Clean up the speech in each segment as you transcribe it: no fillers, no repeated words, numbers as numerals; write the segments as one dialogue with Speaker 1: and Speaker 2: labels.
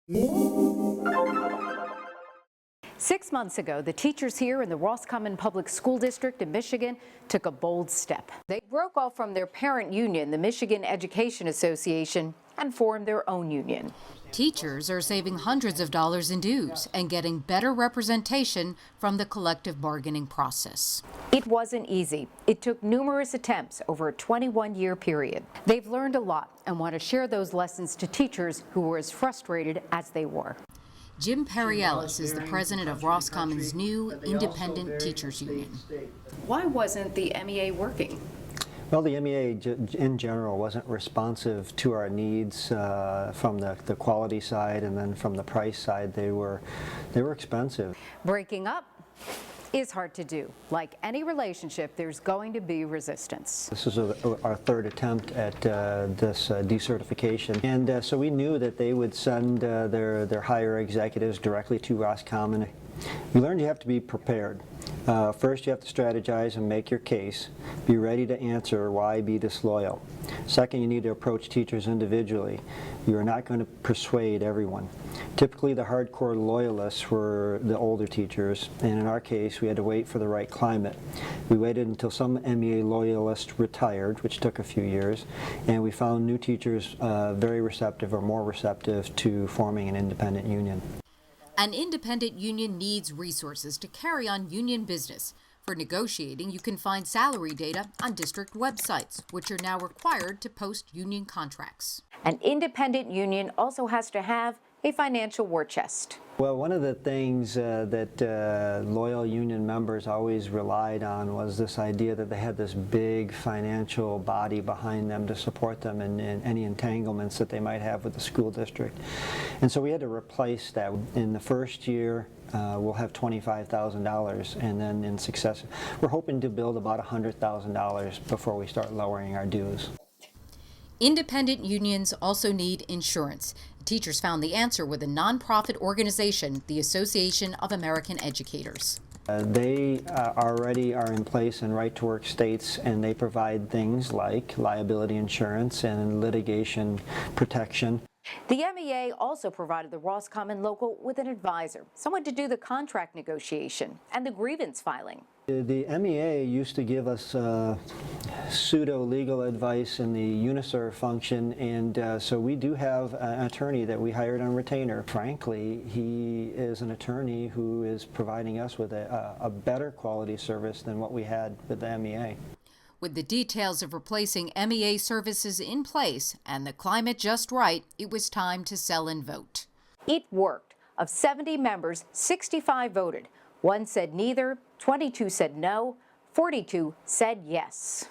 Speaker 1: 6 months ago, the teachers here in the Roscommon Public School District in Michigan took a bold step. They broke off from their parent union, the Michigan Education Association, and formed their own union.
Speaker 2: Teachers are saving hundreds of dollars in dues and getting better representation from the collective bargaining process.
Speaker 1: It wasn't easy. It took numerous attempts over a 21-year period. They've learned a lot and want to share those lessons to teachers who were as frustrated as they were.
Speaker 2: Jim Perrielis is the president of Roscommon's new independent teachers union.
Speaker 1: Why wasn't the MEA working?
Speaker 3: Well, the MEA in general wasn't responsive to our needs from the quality side, and then from the price side, they were expensive.
Speaker 1: Breaking up is hard to do. Like any relationship, there's going to be resistance.
Speaker 3: This is our third attempt at this decertification, and so we knew that they would send their higher executives directly to Roscommon. We learned you have to be prepared. First, you have to strategize and make your case. Be ready to answer why be disloyal. Second, you need to approach teachers individually. You are not going to persuade everyone. Typically, the hardcore loyalists were the older teachers, and in our case, we had to wait for the right climate. We waited until some MEA loyalists retired, which took a few years, and we found new teachers very receptive, or more receptive, to forming an independent union.
Speaker 2: An independent union needs resources to carry on union business. For negotiating, you can find salary data on district websites, which are now required to post union contracts.
Speaker 1: An independent union also has to have a financial war chest.
Speaker 3: Well, one of the things that loyal union members always relied on was this idea that they had this big financial body behind them to support them in any entanglements that they might have with the school district. And so we had to replace that. In the first year, we'll have $25,000, and then in success, we're hoping to build about $100,000 before we start lowering our dues.
Speaker 2: Independent unions also need insurance. Teachers found the answer with a nonprofit organization, the Association of American Educators.
Speaker 3: They already are in place in right-to-work states, and they provide things like liability insurance and litigation protection.
Speaker 1: The MEA also provided the Roscommon local with an advisor, someone to do the contract negotiation and the grievance filing.
Speaker 3: The MEA used to give us pseudo-legal advice in the UNICEF function, and so we do have an attorney that we hired on retainer. Frankly, he is an attorney who is providing us with a better quality service than what we had with the MEA.
Speaker 2: With the details of replacing MEA services in place and the climate just right, it was time to sell and vote.
Speaker 1: It worked. Of 70 members, 65 voted. 1 said neither, 22 said no, 42 said yes.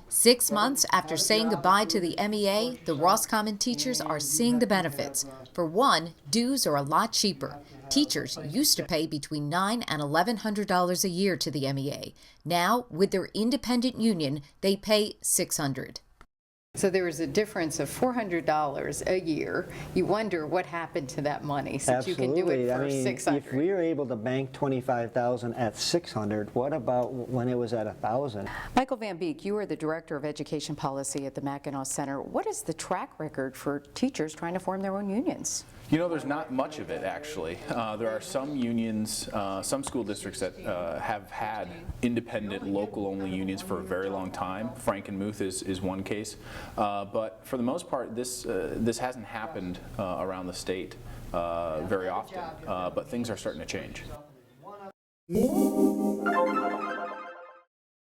Speaker 2: 6 months after saying goodbye to the MEA, the Roscommon teachers are seeing the benefits. For one, dues are a lot cheaper. Teachers used to pay between $900 and $1,100 a year to the MEA. Now, with their independent union, they pay $600.
Speaker 1: So there was a difference of $400 a year. You wonder what happened to that money since
Speaker 3: Absolutely.
Speaker 1: You can do it for $600.
Speaker 3: If we were able to bank $25,000 at $600, what about when it was at $1,000?
Speaker 1: Michael Van Beek, you are the Director of Education Policy at the Mackinac Center. What is the track record for teachers trying to form their own unions?
Speaker 4: You know, there's not much of it, actually. There are some unions, some school districts that have had independent, local-only unions for a very long time. Frankenmuth is one case. But for the most part, this hasn't happened around the state very often. But things are starting to change.